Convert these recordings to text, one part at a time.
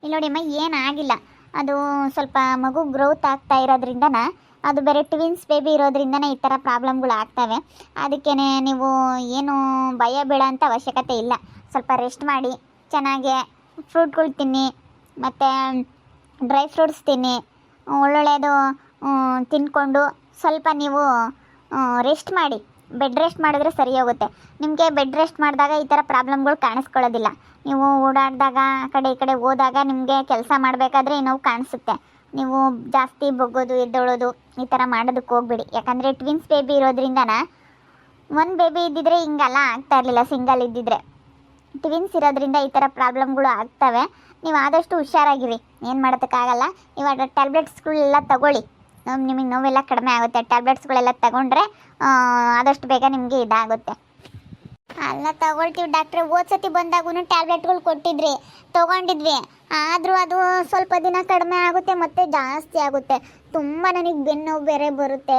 ಇಲ್ಲಿ ನೋಡಿ ಅಮ್ಮ, ಏನಾಗಿಲ್ಲ. ಅದು ಸ್ವಲ್ಪ ಮಗು ಗ್ರೋತ್ ಆಗ್ತಾ ಇರೋದ್ರಿಂದನ, ಅದು ಬೇರೆ ಟ್ವಿನ್ಸ್ ಬೇಬಿ ಇರೋದ್ರಿಂದನೇ ಈ ಥರ ಪ್ರಾಬ್ಲಮ್ಗಳು ಆಗ್ತವೆ. ಅದಕ್ಕೇ ನೀವು ಏನು ಭಯ ಬೀಳೋ ಅಂಥ ಅವಶ್ಯಕತೆ ಇಲ್ಲ. ಸ್ವಲ್ಪ ರೆಸ್ಟ್ ಮಾಡಿ, ಚೆನ್ನಾಗೆ ಫ್ರೂಟ್ಗಳು ತಿನ್ನಿ, ಮತ್ತು ಡ್ರೈ ಫ್ರೂಟ್ಸ್ ತಿನ್ನಿ, ಒಳ್ಳೊಳ್ಳೆಯದು ತಿನ್ಕೊಂಡು ಸ್ವಲ್ಪ ನೀವು ರೆಸ್ಟ್ ಮಾಡಿ. ಬೆಡ್ ರೆಸ್ಟ್ ಮಾಡಿದ್ರೆ ಸರಿ ಹೋಗುತ್ತೆ. ನಿಮಗೆ ಬೆಡ್ ರೆಸ್ಟ್ ಮಾಡಿದಾಗ ಈ ಥರ ಪ್ರಾಬ್ಲಮ್ಗಳು ಕಾಣಿಸ್ಕೊಳ್ಳೋದಿಲ್ಲ. ನೀವು ಓಡಾಡಿದಾಗ ಆ ಕಡೆ ಈ ಕಡೆ ಹೋದಾಗ ನಿಮಗೆ ಕೆಲಸ ಮಾಡಬೇಕಾದ್ರೆ ನೋವು ಕಾಣಿಸುತ್ತೆ. ನೀವು ಜಾಸ್ತಿ ಬೊಗ್ಗೋದು ಎದ್ದೊಳೋದು ಈ ಥರ ಮಾಡೋದಕ್ಕೆ ಹೋಗ್ಬೇಡಿ. ಯಾಕಂದರೆ ಟ್ವಿನ್ಸ್ ಬೇಬಿ ಇರೋದ್ರಿಂದನ, ಒಂದು ಬೇಬಿ ಇದ್ದಿದ್ರೆ ಹಿಂಗೆಲ್ಲ ಆಗ್ತಾ ಇರಲಿಲ್ಲ. ಸಿಂಗಲ್ ಇದ್ದಿದ್ರೆ, ಟ್ವಿನ್ಸ್ ಇರೋದ್ರಿಂದ ಈ ಥರ ಪ್ರಾಬ್ಲಮ್ಗಳು ಆಗ್ತವೆ. ನೀವು ಆದಷ್ಟು ಹುಷಾರಾಗಿರಿ, ಏನು ಮಾಡೋದಕ್ಕಾಗಲ್ಲ. ಇವಾಗ ಟ್ಯಾಬ್ಲೆಟ್ಸ್ಗಳೆಲ್ಲ ತಗೊಳ್ಳಿ, ನಿಮಗೆ ನೋವೆಲ್ಲ ಕಡಿಮೆ ಆಗುತ್ತೆ. ಟ್ಯಾಬ್ಲೆಟ್ಸ್ಗಳೆಲ್ಲ ತಗೊಂಡ್ರೆ ಆದಷ್ಟು ಬೇಗ ನಿಮಗೆ ಇದಾಗುತ್ತೆ. ಅಲ್ಲ, ತಗೊಳ್ತೀವಿ ಡಾಕ್ಟ್ರೆ. ಓದ್ಸತಿ ಬಂದಾಗೂ ಟ್ಯಾಬ್ಲೆಟ್ಗಳು ಕೊಟ್ಟಿದ್ರಿ, ತೊಗೊಂಡಿದ್ವಿ. ಆದರೂ ಅದು ಸ್ವಲ್ಪ ದಿನ ಕಡಿಮೆ ಆಗುತ್ತೆ, ಮತ್ತೆ ಜಾಸ್ತಿ ಆಗುತ್ತೆ. ತುಂಬ ನನಗೆ ಬೆನ್ನೋವು ಬೇರೆ ಬರುತ್ತೆ.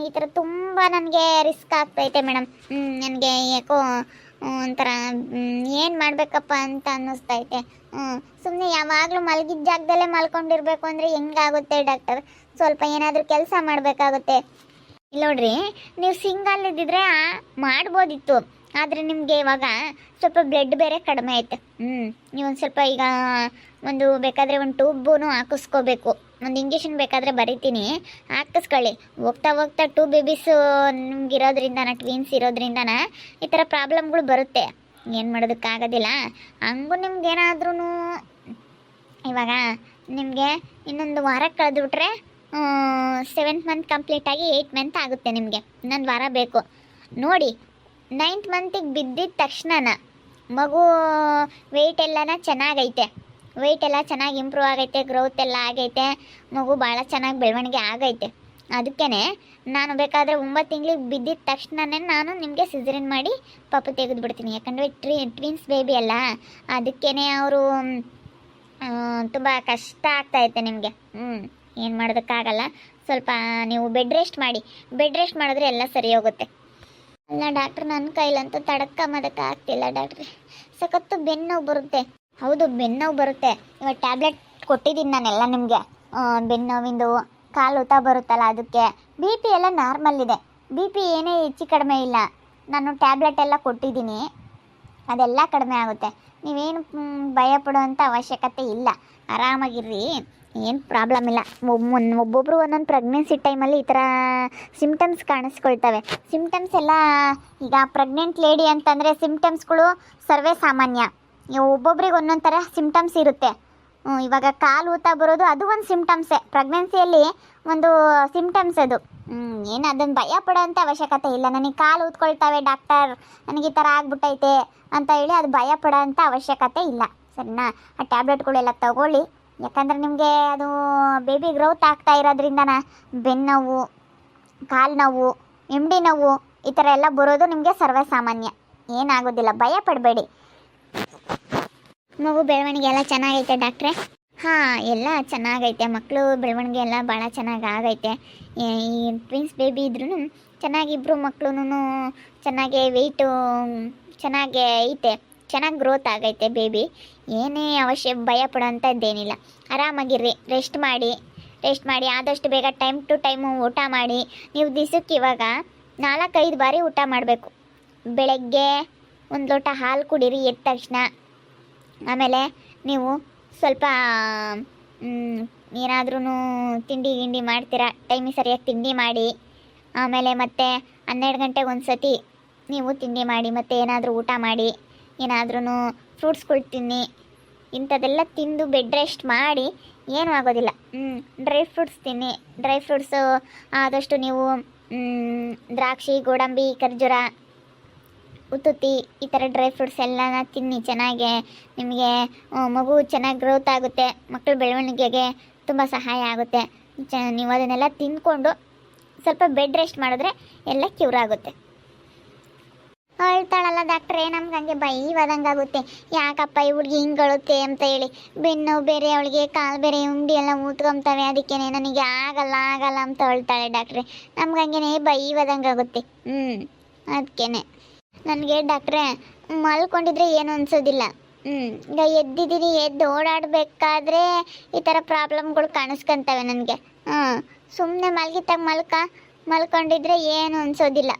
ಈ ಥರ ತುಂಬ ನನಗೆ ರಿಸ್ಕ್ ಆಗ್ತೈತೆ ಮೇಡಮ್. ನನಗೆ ಯಾಕೋ ಒಂಥರ ಏನು ಮಾಡಬೇಕಪ್ಪ ಅಂತ ಅನ್ನಿಸ್ತೈತೆ. ಸುಮ್ಮನೆ ಯಾವಾಗಲೂ ಮಲಗಿದ ಜಾಗದಲ್ಲೇ ಮಲ್ಕೊಂಡಿರ್ಬೇಕು ಅಂದರೆ ಹೆಂಗಾಗುತ್ತೆ ಡಾಕ್ಟರ್? ಸ್ವಲ್ಪ ಏನಾದರೂ ಕೆಲಸ ಮಾಡಬೇಕಾಗುತ್ತೆ. ಇಲ್ಲ ನೋಡ್ರಿ, ನೀವು ಸಿಂಗಲ್ ಇದ್ದಿದ್ರೆ ಮಾಡ್ಬೋದಿತ್ತು. ಆದರೆ ನಿಮಗೆ ಇವಾಗ ಸ್ವಲ್ಪ ಬ್ಲಡ್ ಬೇರೆ ಕಡಿಮೆ ಐತೆ. ನೀವೊಂದು ಸ್ವಲ್ಪ ಈಗ ಬೇಕಾದರೆ ಒಂದು ಟ್ಯೂಬೂ ಹಾಕಿಸ್ಕೋಬೇಕು. ಒಂದು ಇಂಜೆಕ್ಷನ್ ಬೇಕಾದರೆ ಬರೀತೀನಿ, ಹಾಕಿಸ್ಕೊಳ್ಳಿ. ಹೋಗ್ತಾ ಹೋಗ್ತಾ 2 ಬೇಬೀಸು ನಿಮ್ಗೆ ಇರೋದ್ರಿಂದನ, ಟ್ವೀನ್ಸ್ ಇರೋದ್ರಿಂದನ ಈ ಥರ ಪ್ರಾಬ್ಲಮ್ಗಳು ಬರುತ್ತೆ. ಏನು ಮಾಡೋದಕ್ಕಾಗೋದಿಲ್ಲ. ಹಂಗೂ ನಿಮ್ಗೇನಾದ್ರೂ ಇವಾಗ ನಿಮಗೆ ಇನ್ನೊಂದು ವಾರ ಕಳೆದುಬಿಟ್ರೆ 7th ಮಂತ್ ಕಂಪ್ಲೀಟಾಗಿ 8th ಮಂತ್ ಆಗುತ್ತೆ. ನಿಮಗೆ ಇನ್ನೊಂದು ವಾರ ಬೇಕು ನೋಡಿ. 9th ಮಂತಿಗೆ ಬಿದ್ದಿದ್ದ ತಕ್ಷಣ ಮಗು ವೆಯ್ಟ್ ಎಲ್ಲನ ಚೆನ್ನಾಗೈತೆ. ವೆಯ್ಟ್ ಎಲ್ಲ ಚೆನ್ನಾಗಿ ಇಂಪ್ರೂವ್ ಆಗೈತೆ, ಗ್ರೋತ್ ಎಲ್ಲ ಆಗೈತೆ, ಮಗು ಭಾಳ ಚೆನ್ನಾಗಿ ಬೆಳವಣಿಗೆ ಆಗೈತೆ. ಅದಕ್ಕೇ ನಾನು ಬೇಕಾದರೆ 9 ತಿಂಗಳಿಗೆ ಬಿದ್ದಿದ್ದ ತಕ್ಷಣವೇ ನಾನು ನಿಮಗೆ ಸಿಸರಿನ್ ಮಾಡಿ ಪಾಪು ತೆಗೆದುಬಿಡ್ತೀನಿ. ಯಾಕಂದರೆ ಟ್ವಿನ್ಸ್ ಬೇಬಿ ಅಲ್ಲ, ಅದಕ್ಕೇ ಅವರು ತುಂಬ ಕಷ್ಟ ಆಗ್ತಾಯಿತ್ತೆ ನಿಮಗೆ. ಏನು ಮಾಡೋದಕ್ಕಾಗಲ್ಲ. ಸ್ವಲ್ಪ ನೀವು ಬೆಡ್ ರೆಸ್ಟ್ ಮಾಡಿ. ಬೆಡ್ ರೆಸ್ಟ್ ಮಾಡಿದ್ರೆ ಎಲ್ಲ ಸರಿ ಹೋಗುತ್ತೆ. ಅಲ್ಲ ಡಾಕ್ಟ್ರ್, ನನ್ನ ಕೈಲಂತೂ ತಡಕ್ಕಂಬೋದಕ್ಕೆ ಆಗ್ತಿಲ್ಲ ಡಾಕ್ಟ್ರಿ. ಸಖತ್ತು ಬೆನ್ನೋವು ಬರುತ್ತೆ. ಹೌದು, ಬೆನ್ನೋವು ಬರುತ್ತೆ. ಇವಾಗ ಟ್ಯಾಬ್ಲೆಟ್ ಕೊಟ್ಟಿದ್ದೀನಿ ನಾನೆಲ್ಲ ನಿಮಗೆ. ಬೆನ್ನೋವಿಂದು, ಕಾಲು ಊತ ಬರುತ್ತಲ್ಲ ಅದಕ್ಕೆ. ಬಿ ಪಿ ಎಲ್ಲ ನಾರ್ಮಲ್ ಇದೆ. ಬಿ ಪಿ ಏನೇ ಹೆಚ್ಚು ಕಡಿಮೆ ಇಲ್ಲ. ನಾನು ಟ್ಯಾಬ್ಲೆಟ್ ಎಲ್ಲ ಕೊಟ್ಟಿದ್ದೀನಿ, ಅದೆಲ್ಲ ಕಡಿಮೆ ಆಗುತ್ತೆ. ನೀವೇನು ಭಯ ಪಡುವಂಥ ಅವಶ್ಯಕತೆ ಇಲ್ಲ. ಆರಾಮಾಗಿರ್ರಿ, ಏನು ಪ್ರಾಬ್ಲಮ್ ಇಲ್ಲ. ಒಬ್ಬೊಬ್ಬರು ಒಂದೊಂದು ಪ್ರೆಗ್ನೆನ್ಸಿ ಟೈಮಲ್ಲಿ ಈ ಥರ ಸಿಮ್ಟಮ್ಸ್ ಕಾಣಿಸ್ಕೊಳ್ತವೆ. ಸಿಮ್ಟಮ್ಸ್ ಎಲ್ಲ ಈಗ ಪ್ರೆಗ್ನೆಂಟ್ ಲೇಡಿ ಅಂತಂದರೆ ಸಿಮ್ಟಮ್ಸ್ಗಳು ಸರ್ವೇ ಸಾಮಾನ್ಯ. ಒಬ್ಬೊಬ್ರಿಗೆ ಒಂದೊಂದು ಥರ ಸಿಮ್ಟಮ್ಸ್ ಇರುತ್ತೆ. ಇವಾಗ ಕಾಲು ಊತ ಬರೋದು ಅದು ಒಂದು ಸಿಮ್ಟಮ್ಸೇ. ಪ್ರೆಗ್ನೆನ್ಸಿಯಲ್ಲಿ ಒಂದು ಸಿಮ್ಟಮ್ಸ್ ಅದು. ಏನು ಅದನ್ನು ಭಯ ಪಡೋಂಥ ಅವಶ್ಯಕತೆ ಇಲ್ಲ. ನನಗೆ ಕಾಲು ಊದ್ಕೊಳ್ತವೆ ಡಾಕ್ಟರ್, ನನಗೆ ಈ ಥರ ಆಗ್ಬಿಟ್ಟೈತೆ ಅಂತ ಹೇಳಿ ಅದು ಭಯ ಪಡೋಂಥ ಅವಶ್ಯಕತೆ ಇಲ್ಲ. ಸರಿನಾ? ಆ ಟ್ಯಾಬ್ಲೆಟ್ಗಳೆಲ್ಲ ತಗೊಳ್ಳಿ. ಯಾಕಂದರೆ ನಿಮಗೆ ಅದು ಬೇಬಿ ಗ್ರೋತ್ ಆಗ್ತಾ ಇರೋದ್ರಿಂದನ ಬೆನ್ನೋವು, ಕಾಲು ನೋವು, ಎಮ್ಡಿ ನೋವು ಈ ಥರ ಎಲ್ಲ ಬರೋದು ನಿಮಗೆ ಸರ್ವೇ ಸಾಮಾನ್ಯ. ಏನಾಗೋದಿಲ್ಲ, ಭಯ ಪಡಬೇಡಿ. ಮಗು ಬೆಳವಣಿಗೆ ಎಲ್ಲ ಚೆನ್ನಾಗೈತೆ ಡಾಕ್ಟ್ರೆ? ಹಾಂ, ಎಲ್ಲ ಚೆನ್ನಾಗೈತೆ. ಮಕ್ಕಳು ಬೆಳವಣಿಗೆ ಎಲ್ಲ ಭಾಳ ಚೆನ್ನಾಗಿ ಆಗೈತೆ. ಈ ಟ್ವಿನ್ಸ್ ಬೇಬಿ ಇದ್ರೂ ಚೆನ್ನಾಗಿ ಇಬ್ಬರು ಮಕ್ಕಳು ಚೆನ್ನಾಗಿ ವೆಯ್ಟು ಚೆನ್ನಾಗೇ ಐತೆ, ಚೆನ್ನಾಗಿ ಗ್ರೋತ್ ಆಗೈತೆ ಬೇಬಿ. ಏನೇ ಭಯ ಪಡೋಂಥದ್ದೇನಿಲ್ಲ. ಆರಾಮಾಗಿರ್ರಿ, ರೆಸ್ಟ್ ಮಾಡಿ ಆದಷ್ಟು ಬೇಗ ಟೈಮ್ ಟು ಟೈಮು ಊಟ ಮಾಡಿ. ನೀವು ದಿವಸಕ್ಕೆ ಇವಾಗ 4-5 ಬಾರಿ ಊಟ ಮಾಡಬೇಕು. ಬೆಳಗ್ಗೆ 1 ಲೋಟ ಹಾಲು ಕುಡೀರಿ ಎದ್ದ ತಕ್ಷಣ. ಆಮೇಲೆ ನೀವು ಸ್ವಲ್ಪ ಏನಾದ್ರೂ ತಿಂಡಿ ಮಾಡ್ತೀರಾ, ಟೈಮಿಗೆ ಸರಿಯಾಗಿ ತಿಂಡಿ ಮಾಡಿ. ಆಮೇಲೆ ಮತ್ತೆ 12 ಗಂಟೆಗೆ ಒಂದು ಸತಿ ನೀವು ತಿಂಡಿ ಮಾಡಿ, ಮತ್ತು ಏನಾದರೂ ಊಟ ಮಾಡಿ, ಏನಾದ್ರೂ ಫ್ರೂಟ್ಸ್ಗಳು ತಿನ್ನಿ. ಇಂಥದ್ದೆಲ್ಲ ತಿಂದು ಬೆಡ್ ರೆಸ್ಟ್ ಮಾಡಿ. ಏನೂ ಆಗೋದಿಲ್ಲ. ಡ್ರೈ ಫ್ರೂಟ್ಸ್ ತಿನ್ನಿ. ಡ್ರೈ ಫ್ರೂಟ್ಸು ಆದಷ್ಟು ನೀವು ದ್ರಾಕ್ಷಿ, ಗೋಡಂಬಿ, ಖರ್ಜೂರ, ಉತ್ತುತ್ತಿ ಈ ಥರ ಡ್ರೈ ಫ್ರೂಟ್ಸ್ ಎಲ್ಲನ ತಿನ್ನಿ. ಚೆನ್ನಾಗೆ ನಿಮಗೆ ಮಗು ಚೆನ್ನಾಗಿ ಗ್ರೋತ್ ಆಗುತ್ತೆ, ಮಕ್ಕಳ ಬೆಳವಣಿಗೆಗೆ ತುಂಬ ಸಹಾಯ ಆಗುತ್ತೆ. ನೀವು ಅದನ್ನೆಲ್ಲ ತಿಂದ್ಕೊಂಡು ಸ್ವಲ್ಪ ಬೆಡ್ ರೆಸ್ಟ್ ಮಾಡಿದ್ರೆ ಎಲ್ಲ ಕ್ಯೂರ್ ಆಗುತ್ತೆ. ಹೇಳ್ತಾಳಲ್ಲ ಡಾಕ್ಟ್ರೇ, ನಮ್ಗೆ ಹಂಗೆ ಬೈವಾದಂಗಾಗುತ್ತೆ. ಯಾಕಪ್ಪ ಈ ಹುಡುಗಿ ಹಿಂಗಳುತ್ತೆ ಅಂತ ಹೇಳಿ. ಬೆನ್ನು ಬೇರೆ, ಅವಳಿಗೆ ಕಾಲು ಬೇರೆ, ಉಂಡಿ ಎಲ್ಲ ಊದ್ಕೊಂತವೆ, ಅದಕ್ಕೇ ನನಗೆ ಆಗಲ್ಲ ಅಂತ ಹೇಳ್ತಾಳೆ ಡಾಕ್ಟ್ರೆ. ನಮ್ಗೆ ಹಂಗೆ ಬೈವಾದಂಗಾಗುತ್ತೆ. ಅದಕ್ಕೇ ನನಗೆ ಡಾಕ್ಟ್ರೇ ಮಲ್ಕೊಂಡಿದ್ರೆ ಏನು ಅನ್ಸೋದಿಲ್ಲ. ಈಗ ಎದ್ದಿದ್ದೀನಿ, ಎದ್ದು ಓಡಾಡಬೇಕಾದ್ರೆ ಈ ಥರ ಪ್ರಾಬ್ಲಮ್ಗಳು ಕಾಣಿಸ್ಕೊಂತವೆ ನನಗೆ. ಸುಮ್ಮನೆ ಮಲಗಿತ್ತಾಗ ಮಲ್ಕೊಂಡಿದ್ರೆ ಏನು ಅನ್ಸೋದಿಲ್ಲ.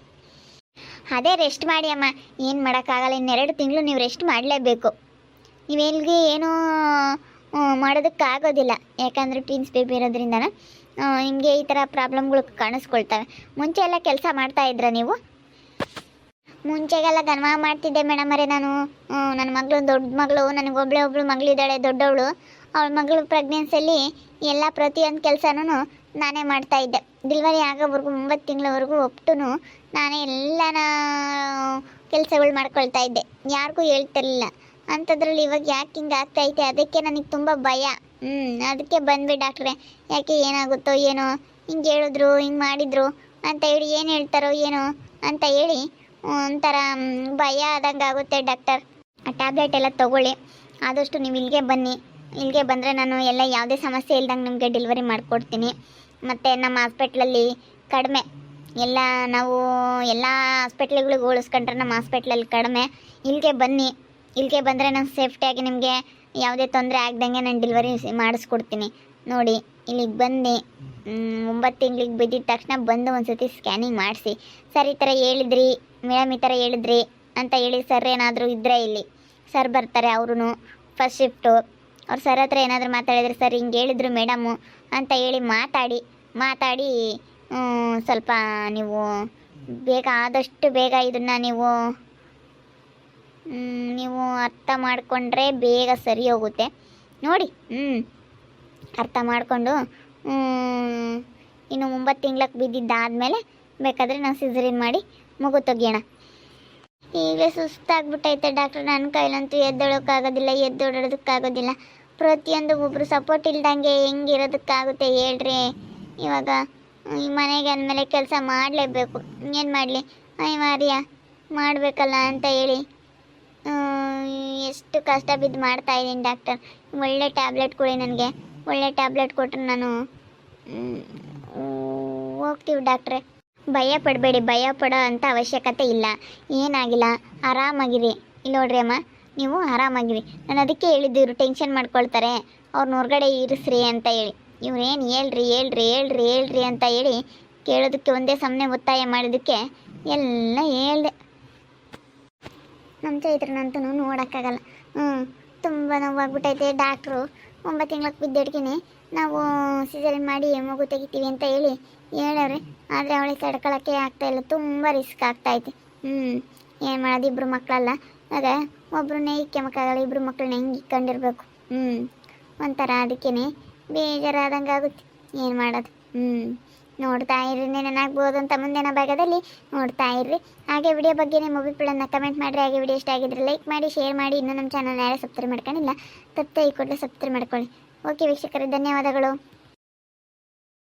ಅದೇ ರೆಸ್ಟ್ ಮಾಡಿ ಅಮ್ಮ, ಏನು ಮಾಡೋಕ್ಕಾಗಲ್ಲ. ಇನ್ನೆರಡು ತಿಂಗಳು ನೀವು ರೆಸ್ಟ್ ಮಾಡಲೇಬೇಕು. ನೀವೆಲ್ಗೆ ಏನೂ ಮಾಡೋದಕ್ಕಾಗೋದಿಲ್ಲ, ಯಾಕಂದರೆ ಟ್ವಿನ್ಸ್ ಬೇಬಿ ಇರೋದ್ರಿಂದ ನಿಮಗೆ ಈ ಥರ ಪ್ರಾಬ್ಲಮ್ಗಳು ಕಾಣಿಸ್ಕೊಳ್ತವೆ. ಮುಂಚೆ ಎಲ್ಲ ಕೆಲಸ ಮಾಡ್ತಾ ಇದ್ರ ನೀವು? ಮುಂಚೆಗೆಲ್ಲ ಗನ್ವ ಮಾಡ್ತಿದ್ದೆ ಮೇಡಮರೇ ನಾನು. ನನ್ನ ಮಗಳು, ದೊಡ್ಡ ಮಗಳು, ನನಗೊಬ್ಳು ಮಗಳಿದ್ದಾಳೆ ದೊಡ್ಡವಳು. ಅವಳ ಮಗಳು ಪ್ರೆಗ್ನೆನ್ಸಿಯಲ್ಲಿ ಎಲ್ಲ ಪ್ರತಿಯೊಂದು ಕೆಲಸನೂ ನಾನೇ ಮಾಡ್ತಾಯಿದ್ದೆ. ಡೆಲಿವರಿ ಆಗೋವರೆಗೂ 9 ತಿಂಗಳವರೆಗೂ ಒಟ್ಟು ನಾನೇ ಎಲ್ಲನ ಕೆಲಸಗಳು ಮಾಡ್ಕೊಳ್ತಾ ಇದ್ದೆ, ಯಾರಿಗೂ ಹೇಳ್ತಿರ್ಲಿಲ್ಲ. ಅಂಥದ್ರಲ್ಲಿ ಇವಾಗ ಯಾಕೆ ಹಿಂಗೆ ಆಗ್ತಾಯಿದೆ, ಅದಕ್ಕೆ ನನಗೆ ತುಂಬ ಭಯ. ಅದಕ್ಕೆ ಬಂದ್ವಿ ಡಾಕ್ಟ್ರೆ, ಯಾಕೆ ಏನಾಗುತ್ತೋ ಏನೋ, ಹಿಂಗೆ ಹೇಳಿದ್ರು, ಹಿಂಗೆ ಮಾಡಿದ್ರು ಅಂತ ಹೇಳಿ ಏನು ಹೇಳ್ತಾರೋ ಏನೋ ಅಂತ ಹೇಳಿ ಒಂಥರ ಭಯ ಆದಂಗೆ ಆಗುತ್ತೆ ಡಾಕ್ಟರ್. ಆ ಟ್ಯಾಬ್ಲೆಟ್ ಎಲ್ಲ ತೊಗೊಳ್ಳಿ, ಆದಷ್ಟು ನೀವು ಇಲ್ಲಿಗೆ ಬನ್ನಿ. ಇಲ್ಲಿಗೆ ಬಂದರೆ ನಾನು ಎಲ್ಲ ಯಾವುದೇ ಸಮಸ್ಯೆ ಇಲ್ದಂಗೆ ನಿಮಗೆ ಡೆಲಿವರಿ ಮಾಡಿಕೊಡ್ತೀನಿ. ಮತ್ತು ನಮ್ಮ ಹಾಸ್ಪಿಟ್ಲಲ್ಲಿ ಕಡಿಮೆ, ನಾವು ಎಲ್ಲ ಹಾಸ್ಪಿಟ್ಲ್ಗಳಿಗೆ ಹೋಲಿಸ್ಕೊಂಡ್ರೆ ನಮ್ಮ ಹಾಸ್ಪಿಟ್ಲಲ್ಲಿ ಕಡಿಮೆ. ಇಲ್ಲಿಗೆ ಬನ್ನಿ, ಇಲ್ಲಿಗೆ ಬಂದರೆ ನಾನು ಸೇಫ್ಟಿಯಾಗಿ ನಿಮಗೆ ಯಾವುದೇ ತೊಂದರೆ ಆಗ್ದಂಗೆ ನಾನು ಡೆಲಿವರಿ ಮಾಡಿಸ್ಕೊಡ್ತೀನಿ. ನೋಡಿ ಇಲ್ಲಿಗೆ ಬನ್ನಿ, 9 ತಿಂಗಳಿಗೆ ಬಿದ್ದಿದ ತಕ್ಷಣ ಬಂದು ಒಂದು ಸತಿ ಸ್ಕ್ಯಾನಿಂಗ್ ಮಾಡಿಸಿ. ಸರ್ ಈ ಥರ ಹೇಳಿದ್ರಿ ಮೇಡಮ್, ಈ ಥರ ಹೇಳಿದ್ರಿ ಅಂತ ಹೇಳಿ ಸರ್ ಏನಾದರೂ ಇದ್ದರೆ ಇಲ್ಲಿ ಸರ್ ಬರ್ತಾರೆ, ಅವರು ಫಸ್ಟ್ ಶಿಫ್ಟು. ಅವ್ರು ಸರ್ ಹತ್ರ ಏನಾದರೂ ಮಾತಾಡಿದರೆ ಸರ್ ಹಿಂಗೆ ಹೇಳಿದ್ರು ಮೇಡಮು ಅಂತ ಹೇಳಿ ಮಾತಾಡಿ ಸ್ವಲ್ಪ ನೀವು ಬೇಗ, ಆದಷ್ಟು ಬೇಗ ಇದನ್ನು ನೀವು ಅರ್ಥ ಮಾಡಿಕೊಂಡ್ರೆ ಬೇಗ ಸರಿ ಹೋಗುತ್ತೆ. ನೋಡಿ ಅರ್ಥ ಮಾಡಿಕೊಂಡು ಇನ್ನು 9 ತಿಂಗ್ಳಕ್ಕೆ ಬಿದ್ದಿದ್ದಾದಮೇಲೆ ಬೇಕಾದರೆ ನಾವು ಸಿಸರಿನ್ ಮಾಡಿ ಮಗು ತೆಗಿಯೋಣ. ಈಗಲೇ ಸುಸ್ತಾಗ್ಬಿಟ್ಟೈತೆ ಡಾಕ್ಟ್ರ್, ನನ್ನ ಕೈಲಂತೂ ಎದ್ದೋಳೋಕ್ಕಾಗೋದಿಲ್ಲ, ಎದ್ದೋಡೋದಕ್ಕಾಗೋದಿಲ್ಲ. ಪ್ರತಿಯೊಂದು ಒಬ್ಬರು ಸಪೋರ್ಟ್ ಇಲ್ದಂಗೆ ಹೆಂಗಿರೋದಕ್ಕಾಗುತ್ತೆ ಹೇಳ್ರಿ. ಇವಾಗ ಈ ಮನೆಗೆ ಅಂದಮೇಲೆ ಕೆಲಸ ಮಾಡಲೇಬೇಕು, ಏನು ಮಾಡಲಿ, ಅನಿವಾರ್ಯ ಮಾಡಬೇಕಲ್ಲ ಅಂತ ಹೇಳಿ ಎಷ್ಟು ಕಷ್ಟ ಬಿದ್ದು ಮಾಡ್ತಾಯಿದ್ದೀನಿ ಡಾಕ್ಟರ್. ಒಳ್ಳೆ ಟ್ಯಾಬ್ಲೆಟ್ ಕೊಡಿ ನನಗೆ, ಒಳ್ಳೆ ಟ್ಯಾಬ್ಲೆಟ್ ಕೊಟ್ಟರೆ ನಾನು ಹೋಗ್ತೀವಿ ಡಾಕ್ಟ್ರೆ. ಭಯ ಪಡಬೇಡಿ, ಭಯ ಪಡೋ ಅಂಥ ಅವಶ್ಯಕತೆ ಇಲ್ಲ, ಏನಾಗಿಲ್ಲ, ಆರಾಮಾಗಿರಿ. ಇಲ್ಲಿ ನೋಡ್ರಿ ಅಮ್ಮ, ನೀವು ಆರಾಮಾಗಿರಿ. ನಾನು ಅದಕ್ಕೆ ಹೇಳಿದ್ದು, ಇವರು ಟೆನ್ಷನ್ ಮಾಡ್ಕೊಳ್ತಾರೆ, ಅವ್ರನ್ನ ಹೊರಗಡೆ ಇರಿಸ್ರಿ ಅಂತ ಹೇಳಿ. ಇವ್ರೇನು ಹೇಳ್ರಿ ಅಂತ ಹೇಳಿ ಕೇಳೋದಕ್ಕೆ ಒಂದೇ ಸಮನೆ ಒತ್ತಾಯ ಮಾಡೋದಕ್ಕೆ ಎಲ್ಲ ಹೇಳ್ದೆ. ನಮ್ಮ ಚೈತ್ರನಂತೂ ನೋಡೋಕ್ಕಾಗಲ್ಲ. ತುಂಬ ನೋವಾಗ್ಬಿಟ್ಟೈತೆ. ಡಾಕ್ಟ್ರು 9 ತಿಂಗ್ಳಕ್ಕೆ ಬಿದ್ದಿಡ್ತೀನಿ, ನಾವು ಸಿಸರಿನ್ ಮಾಡಿ ಮಗು ತೆಗಿತೀವಿ ಅಂತ ಹೇಳಿ ಹೇಳವ್ರೆ. ಆದರೆ ಅವಳಿಗೆ ತಡ್ಕೊಳ್ಳೋಕ್ಕೆ ಆಗ್ತಾಯಿಲ್ಲ, ತುಂಬ ರಿಸ್ಕ್ ಆಗ್ತಾಯಿದೆ. ಏನು ಮಾಡೋದು, ಇಬ್ಬರು ಮಕ್ಕಳಲ್ಲ, ಆಗ ಒಬ್ಬರನ್ನೇ ಇಕ್ಕೆಮಕ್ಕಾಗಲ್ಲ, ಇಬ್ಬರು ಮಕ್ಕಳನ್ನ ಹೆಂಗೆ ಇಕ್ಕೊಂಡಿರ್ಬೇಕು. ಒಂಥರ ಅದಕ್ಕೇ ಬೇಜಾರಾದಂಗೆ ಆಗುತ್ತೆ. ಏನು ಮಾಡೋದು. ನೋಡ್ತಾ ಇರ್ರಿ, ನೆನನಾಗ್ಬೋದು ಅಂತ ಮುಂದಿನ ಭಾಗದಲ್ಲಿ ನೋಡ್ತಾ ಇರ್ರಿ. ಹಾಗೆ ವಿಡಿಯೋ ಬಗ್ಗೆ ನಿಮ್ಮ ಅಭಿಪ್ರಾಯನ ಕಮೆಂಟ್ ಮಾಡಿರಿ. ಹಾಗೆ ವಿಡಿಯೋ ಇಷ್ಟ ಆಗಿದ್ರೆ ಲೈಕ್ ಮಾಡಿ, ಶೇರ್ ಮಾಡಿ. ಇನ್ನೂ ನಮ್ಮ ಚಾನಲ್ ಯಾರೇ ಸಬ್ಸ್ಕ್ರೈಬ್ ಮಾಡ್ಕೊಂಡಿಲ್ಲ, ತಪ್ಪದೆ ಈ ಕೂಡಲೇ ಸಬ್ಸ್ಕ್ರೈಬ್ ಮಾಡ್ಕೊಳ್ಳಿ. ಓಕೆ ವೀಕ್ಷಕರೇ, ಧನ್ಯವಾದಗಳು.